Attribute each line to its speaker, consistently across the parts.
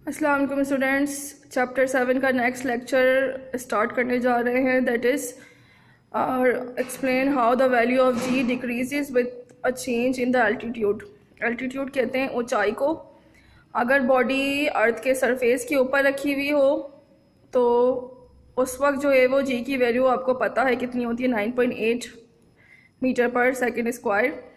Speaker 1: अस्सलाम वालेकुम students, chapter 7 का नेक्स्ट लेक्चर स्टार्ट करने जा रहे हैं। That is explain how the value of G decreases with a change in the altitude. Altitude कहते हैं ऊंचाई को। अगर बॉडी अर्थ के सरफेस के ऊपर रखी हुई हो तो उस वक्त जो है वो जी की वैल्यू आपको पता है कितनी होती है, 9.8 मीटर पर सेकेंड स्क्वायर।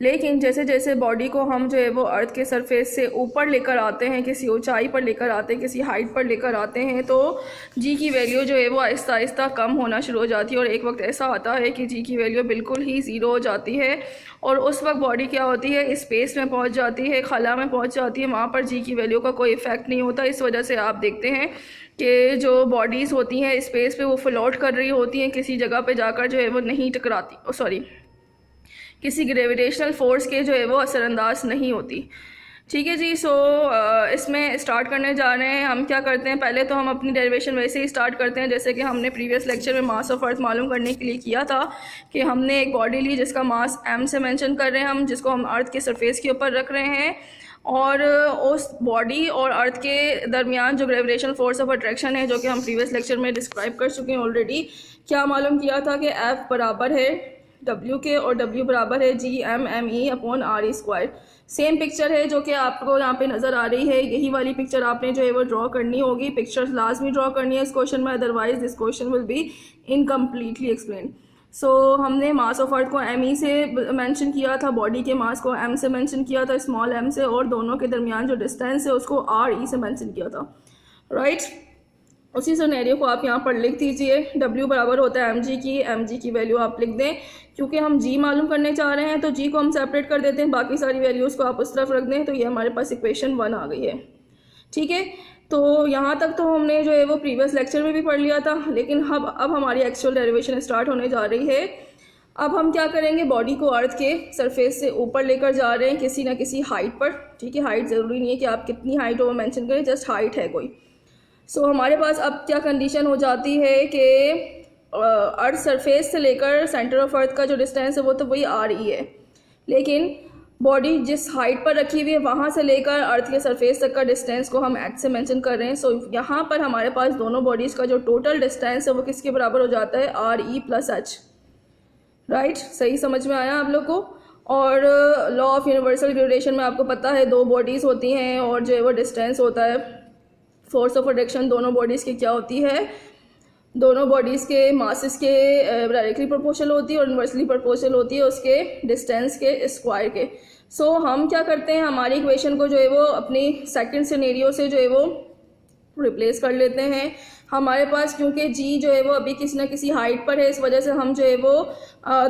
Speaker 1: लेकिन जैसे जैसे बॉडी को हम जो है वो अर्थ के सरफेस से ऊपर लेकर आते हैं, किसी ऊंचाई पर लेकर आते हैं, किसी हाइट पर लेकर आते हैं, तो जी की वैल्यू जो है वो आहिस्ता आहिस्ता कम होना शुरू हो जाती है और एक वक्त ऐसा आता है कि जी की वैल्यू बिल्कुल ही ज़ीरो हो जाती है। और उस वक्त बॉडी क्या होती है, स्पेस में पहुंच जाती है, खला में पहुंच जाती है। वहाँ पर जी की वैल्यू का कोई इफेक्ट नहीं होता। इस वजह से आप देखते हैं कि जो बॉडीज़ होती हैं स्पेस पे वो फ्लोट कर रही होती हैं, किसी जगह पे जाकर जो है वो नहीं टकराती, किसी ग्रेविटेशनल फोर्स के जो है वो असरअंदाज नहीं होती। ठीक है जी। सो इसमें स्टार्ट करने जा रहे हैं। हम क्या करते हैं, पहले तो हम अपनी डेरिवेशन वैसे ही स्टार्ट करते हैं जैसे कि हमने प्रीवियस लेक्चर में मास ऑफ अर्थ मालूम करने के लिए किया था कि हमने एक बॉडी ली जिसका मास m से मेंशन कर रहे हैं हम, जिसको हम अर्थ के सरफेस के ऊपर रख रहे हैं, और उस बॉडी और अर्थ के दरमियान जो ग्रेविटेशनल फोर्स ऑफ अट्रैक्शन है, जो कि हम प्रीवियस लेक्चर में डिस्क्राइब कर चुके हैं ऑलरेडी। क्या मालूम किया था कि F बराबर है W के और W बराबर है G(m)(e)/r² सेम पिक्चर है जो कि आपको यहाँ पे नज़र आ रही है। यही वाली पिक्चर आपने जो है वो ड्रॉ करनी होगी। पिक्चर लाजमी ड्रॉ करनी है इस क्वेश्चन में, otherwise this question will be incompletely explain. So हमने मास ऑफ अर्थ को m से मेंशन किया था, बॉडी के मास को m से मेंशन किया था, स्मॉल m से, और दोनों के दरमियान जो डिस्टेंस है उसको r से मेंशन किया था, राइट। उसी सिनेरियो को आप यहाँ पर लिख दीजिए। W बराबर होता है mg की वैल्यू आप लिख दें। क्योंकि हम g मालूम करने चाह रहे हैं तो g को हम सेपरेट कर देते हैं, बाकी सारी वैल्यूज़ को आप उस तरफ रख दें, तो ये हमारे पास इक्वेशन 1 आ गई है। ठीक है, तो यहाँ तक तो हमने जो है वो प्रीवियस लेक्चर में भी पढ़ लिया था, लेकिन अब हमारी एक्चुअल डेरिवेशन स्टार्ट होने जा रही है। अब हम क्या करेंगे, बॉडी को अर्थ के सरफेस से ऊपर लेकर जा रहे हैं किसी ना किसी हाइट पर। ठीक है, हाइट ज़रूरी नहीं है कि आप कितनी हाइट हो वो मैंशन करें, जस्ट हाइट है कोई। सो हमारे पास अब क्या कंडीशन हो जाती है कि अर्थ सरफेस से लेकर सेंटर ऑफ अर्थ का जो डिस्टेंस है वो तो वही r है, लेकिन बॉडी जिस हाइट पर रखी हुई है वहाँ से लेकर अर्थ के सरफेस तक का डिस्टेंस को हम h से मेंशन कर रहे हैं। सो यहाँ पर हमारे पास दोनों बॉडीज़ का जो टोटल डिस्टेंस है वो किसके बराबर हो जाता है, re + h, राइट। सही समझ में आया आप लोग को। और लॉ ऑफ यूनिवर्सल ग्रेविटेशन में आपको पता है दो बॉडीज़ होती हैं और जो है वो डिस्टेंस होता है, फोर्स ऑफ अट्रैक्शन दोनों बॉडीज़ की क्या होती है, दोनों बॉडीज़ के मासेस के डायरेक्टली प्रोपोर्शनल होती है और इन्वर्सली प्रोपोर्शनल होती है उसके डिस्टेंस के स्क्वायर के। सो हम क्या करते हैं, हमारी इक्वेशन को जो है वो अपनी सेकंड सिनेरियो से जो है वो रिप्लेस कर लेते हैं। हमारे पास क्योंकि जी जो है वो अभी किसी न किसी हाइट पर है, इस वजह से हम जो है वो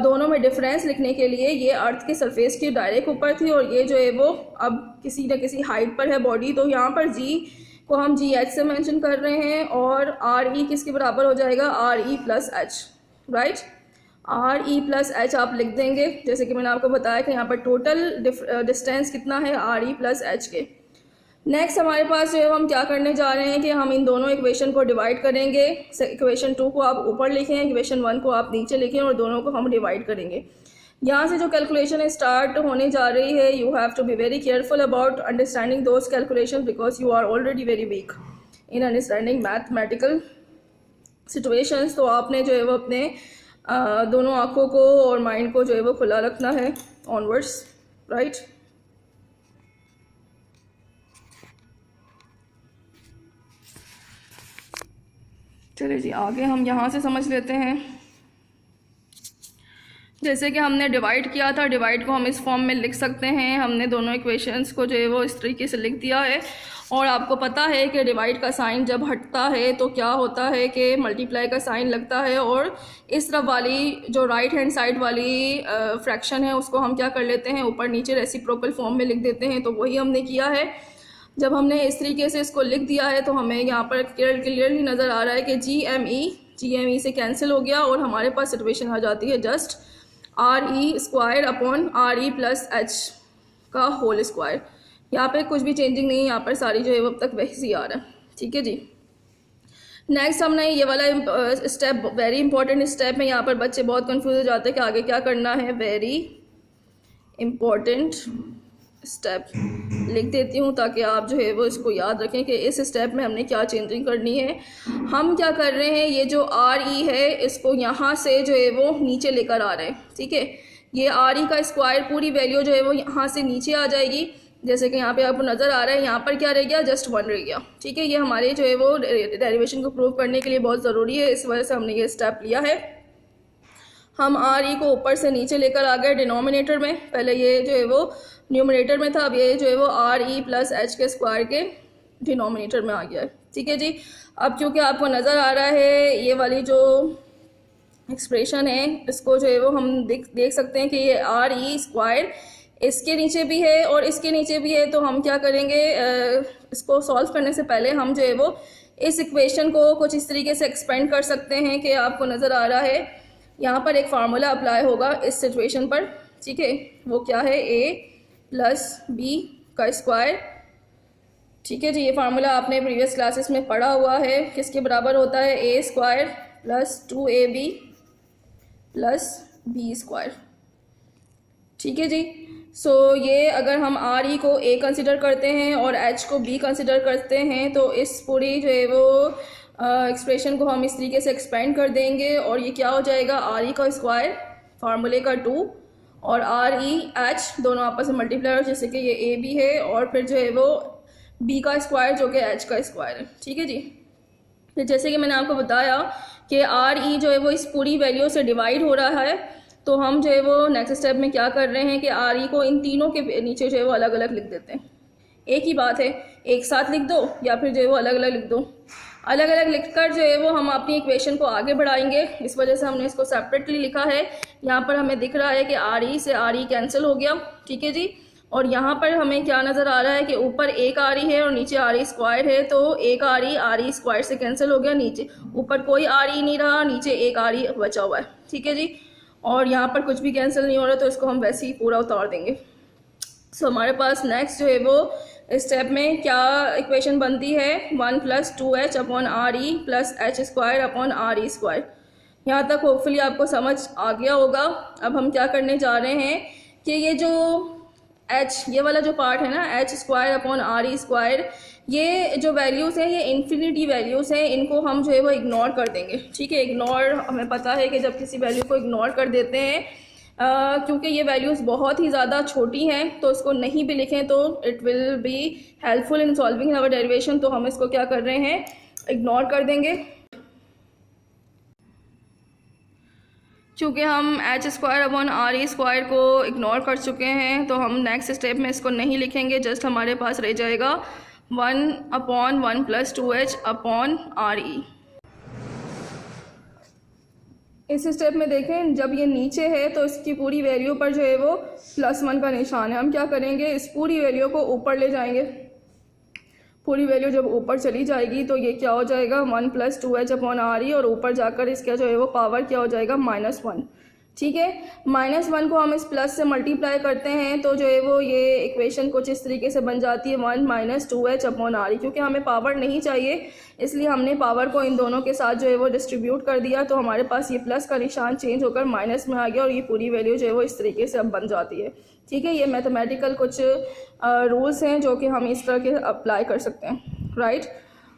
Speaker 1: दोनों में डिफरेंस लिखने के लिए ये अर्थ के सरफेस के डायरेक्ट ऊपर थी और ये जो है वो अब किसी न किसी हाइट पर है बॉडी, तो यहाँ पर जी को हम GH से मेंशन कर रहे हैं और RE किसके बराबर हो जाएगा, RE + H, right. RE + H आप लिख देंगे, जैसे कि मैंने आपको बताया कि यहाँ पर टोटल डिस्टेंस कितना है, RE + H के। नेक्स्ट हमारे पास जो है हम क्या करने जा रहे हैं कि हम इन दोनों इक्वेशन को डिवाइड करेंगे। इक्वेशन 2 को आप ऊपर लिखें, इक्वेशन 1 को आप नीचे लिखें और दोनों को हम डिवाइड करेंगे। यहाँ से जो कैलकुलेशन स्टार्ट होने जा रही है, you have to be very careful about understanding those calculation because you are already very weak in understanding mathematical situations. तो आपने जो है वो अपने दोनों आँखों को और माइंड को जो है वो खुला रखना है ऑनवर्ड्स, राइट। चलिए जी, आगे हम यहाँ से समझ लेते हैं। जैसे कि हमने डिवाइड किया था, डिवाइड को हम इस फॉर्म में लिख सकते हैं। हमने दोनों इक्वेशंस को जो है वो इस तरीके से लिख दिया है और आपको पता है कि डिवाइड का साइन जब हटता है तो क्या होता है कि मल्टीप्लाई का साइन लगता है, और इस तरफ वाली जो राइट हैंड साइड वाली फ्रैक्शन है उसको हम क्या कर लेते हैं, ऊपर नीचे रेसिप्रोकल फॉर्म में लिख देते हैं। तो वही हमने किया है। जब हमने इस तरीके से इसको लिख दिया है तो हमें यहाँ पर क्लियरली नज़र आ रहा है कि GME से कैंसिल हो गया और हमारे पास सिचुएशन आ जाती है जस्ट RE² + H का होल स्क्वायर। यहाँ पे कुछ भी चेंजिंग नहीं है, यहाँ पर सारी जो है वो अब तक वैसे ही आ रहा है। ठीक है जी। नेक्स्ट हमने ये वाला स्टेप, वेरी इंपॉर्टेंट स्टेप है, यहाँ पर बच्चे बहुत कंफ्यूज हो जाते हैं कि आगे क्या करना है। वेरी इंपॉर्टेंट स्टेप लिख देती हूँ ताकि आप जो है वो इसको याद रखें कि इस स्टेप में हमने क्या चेंजिंग करनी है। हम क्या कर रहे हैं, ये जो आर ई है इसको यहाँ से जो है वो नीचे लेकर आ रहे हैं। ठीक है, ये आर ई का स्क्वायर पूरी वैल्यू जो है वो यहाँ से नीचे आ जाएगी। जैसे कि यहाँ पे आपको नज़र आ रहा है, यहाँ पर क्या रह गया, जस्ट 1 रह गया। ठीक है, ये हमारे जो है वो डेरिवेशन को प्रूव करने के लिए बहुत ज़रूरी है, इस वजह से हमने ये स्टेप लिया है। हम आर ई को ऊपर से नीचे लेकर आ गए डिनोमिनेटर में। पहले ये जो है वो न्यूमरेटर में था, अब ये जो है वो आर ई प्लस एच के स्क्वायर के डिनोमिनेटर में आ गया है। ठीक है जी, अब क्योंकि आपको नज़र आ रहा है ये वाली जो एक्सप्रेशन है इसको जो है वो हम देख सकते हैं कि ये आर ई स्क्वायर इसके नीचे भी है और इसके नीचे भी है। तो हम क्या करेंगे, इसको सॉल्व करने से पहले हम जो है वो इस इक्वेशन को कुछ इस तरीके से एक्सपेंड कर सकते हैं कि आपको नज़र आ रहा है यहाँ पर एक फार्मूला अप्लाई होगा इस सिचुएशन पर। ठीक है, वो क्या है, ए प्लस बी का स्क्वायर। ठीक है जी, ये फार्मूला आपने प्रीवियस क्लासेस में पढ़ा हुआ है। किसके बराबर होता है, A square plus 2ab plus B square. ठीक है जी, सो ये अगर हम आर ई को ए कंसिडर करते हैं और एच को बी कंसिडर करते हैं तो इस पूरी जो है वो एक्सप्रेशन को हम इस तरीके से एक्सपेंड कर देंगे और ये क्या हो जाएगा, आर ई का स्क्वायर फार्मूले का 2 और आर ई एच दोनों आपस में मल्टीप्लाई हो, जैसे कि ये ए बी है और फिर जो है वो बी का स्क्वायर जो कि एच का स्क्वायर है। ठीक है जी, तो जैसे कि मैंने आपको बताया कि आर ई जो है वो इस पूरी वैल्यू से डिवाइड हो रहा है, तो हम जो है वो नेक्स्ट स्टेप में क्या कर रहे हैं कि आर ई को इन तीनों के नीचे जो है वो अलग अलग लिख देते हैं। एक ही बात है, एक साथ लिख दो या फिर जो है वो अलग अलग लिख दो। अलग अलग लिखकर जो है वो हम अपनी इक्वेशन को आगे बढ़ाएंगे, इस वजह से हमने इसको सेपरेटली लिखा है। यहाँ पर हमें दिख रहा है कि आर ई से आर ई कैंसिल हो गया। ठीक है जी, और यहाँ पर हमें क्या नज़र आ रहा है कि ऊपर एक आर ई है और नीचे आर ई स्क्वायर है, तो एक आर ई स्क्वायर से कैंसिल हो गया, नीचे ऊपर कोई आर ई नहीं रहा, नीचे एक आर ई बचा हुआ है। ठीक है जी, और यहाँ पर कुछ भी कैंसिल नहीं हो रहा तो इसको हम वैसे ही पूरा उतार देंगे। सो हमारे पास नेक्स्ट जो है वो स्टेप में क्या इक्वेशन बनती है, 1 + 2h upon R E plus H square upon R E square. यहाँ तक होपफुली आपको समझ आ गया होगा। अब हम क्या करने जा रहे हैं कि ये जो h ये वाला जो पार्ट है ना, H square upon R E square, ये जो वैल्यूज़ हैं ये इन्फिनिटी वैल्यूज़ हैं, इनको हम जो है वो इग्नोर कर देंगे। ठीक है, इग्नोर हमें पता है कि जब किसी वैल्यू को इग्नोर कर देते हैं क्योंकि ये वैल्यूज़ बहुत ही ज़्यादा छोटी हैं तो इसको नहीं भी लिखें तो it will be helpful in solving our derivation, तो हम इसको क्या कर रहे हैं, इग्नोर कर देंगे। चूँकि हम H square upon R E square को इग्नोर कर चुके हैं तो हम नेक्स्ट स्टेप में इसको नहीं लिखेंगे, जस्ट हमारे पास रह जाएगा 1/1 + 2h अपॉन आर ई। इस स्टेप में देखें जब ये नीचे है तो इसकी पूरी वैल्यू पर जो है वो +1 का निशान है। हम क्या करेंगे, इस पूरी वैल्यू को ऊपर ले जाएंगे। पूरी वैल्यू जब ऊपर चली जाएगी तो ये क्या हो जाएगा, 1 + 2h अपॉन आर ई और ऊपर जाकर इसका जो है वो पावर क्या हो जाएगा, -1। ठीक है, -1 को हम इस प्लस से मल्टीप्लाई करते हैं तो जो है वो ये इक्वेशन कुछ इस तरीके से बन जाती है 1 - 2h अपॉन आर ई। क्योंकि हमें पावर नहीं चाहिए इसलिए हमने पावर को इन दोनों के साथ जो है वो डिस्ट्रीब्यूट कर दिया, तो हमारे पास ये प्लस का निशान चेंज होकर माइनस में आ गया और ये पूरी वैल्यू जो है वो इस तरीके से अब बन जाती है। ठीक है, ये मैथमेटिकल कुछ रूल्स हैं जो कि हम इस तरह के अप्लाई कर सकते हैं, राइट।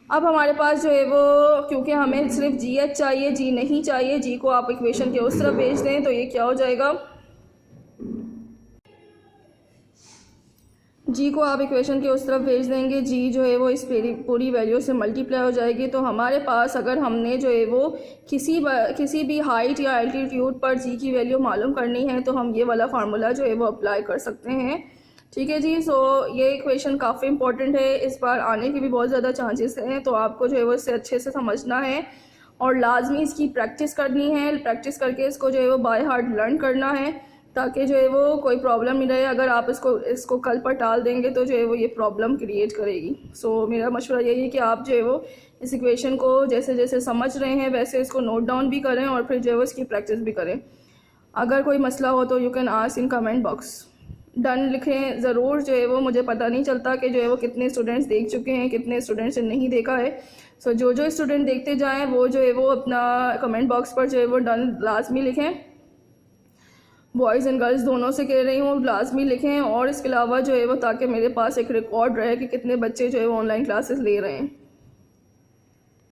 Speaker 1: अब हमारे पास जो है वो क्योंकि हमें सिर्फ जी एच चाहिए, जी नहीं चाहिए, जी को आप इक्वेशन के उस तरफ भेज दें तो ये क्या हो जाएगा, जी को आप इक्वेशन के उस तरफ भेज देंगे, जी जो है वो इस पूरी वैल्यू से मल्टीप्लाई हो जाएगी। तो हमारे पास अगर हमने जो है वो किसी भी हाइट या एल्टीट्यूड पर जी की वैल्यू मालूम करनी है तो हम ये वाला फार्मूला जो है वो अप्लाई कर सकते हैं। ठीक है जी, सो ये इक्वेशन काफ़ी इंपॉर्टेंट है, इस बार आने की भी बहुत ज़्यादा चांसेस हैं, तो आपको जो है वो इससे अच्छे से समझना है और लाजमी इसकी प्रैक्टिस करनी है। प्रैक्टिस करके इसको जो है वो बाय हार्ट लर्न करना है ताकि जो है वो कोई प्रॉब्लम नहीं रहे। अगर आप इसको कल पर टाल देंगे तो जो है वो ये प्रॉब्लम क्रिएट करेगी। सो मेरा मशवरा यही है कि आप जो है वो इस इक्वेशन को जैसे जैसे समझ रहे हैं वैसे इसको नोट डाउन भी करें और फिर जो है वो इसकी प्रैक्टिस भी करें। अगर कोई मसला हो तो you can ask in comment box. Done लिखें ज़रूर, जो है वो मुझे पता नहीं चलता कि जो है वो कितने स्टूडेंट्स देख चुके हैं, कितने स्टूडेंट्स ने नहीं देखा है। सो जो स्टूडेंट देखते जाएं वो जो है वो अपना कमेंट बॉक्स पर जो है वो डन लाजमी लिखें। बॉयज़ एंड गर्ल्स दोनों से कह रही हूँ, लाजमी लिखें। और इसके अलावा जो है वो ताकि मेरे पास एक रिकॉर्ड रहे कि कितने बच्चे जो है वो ऑनलाइन क्लासेस ले रहे हैं।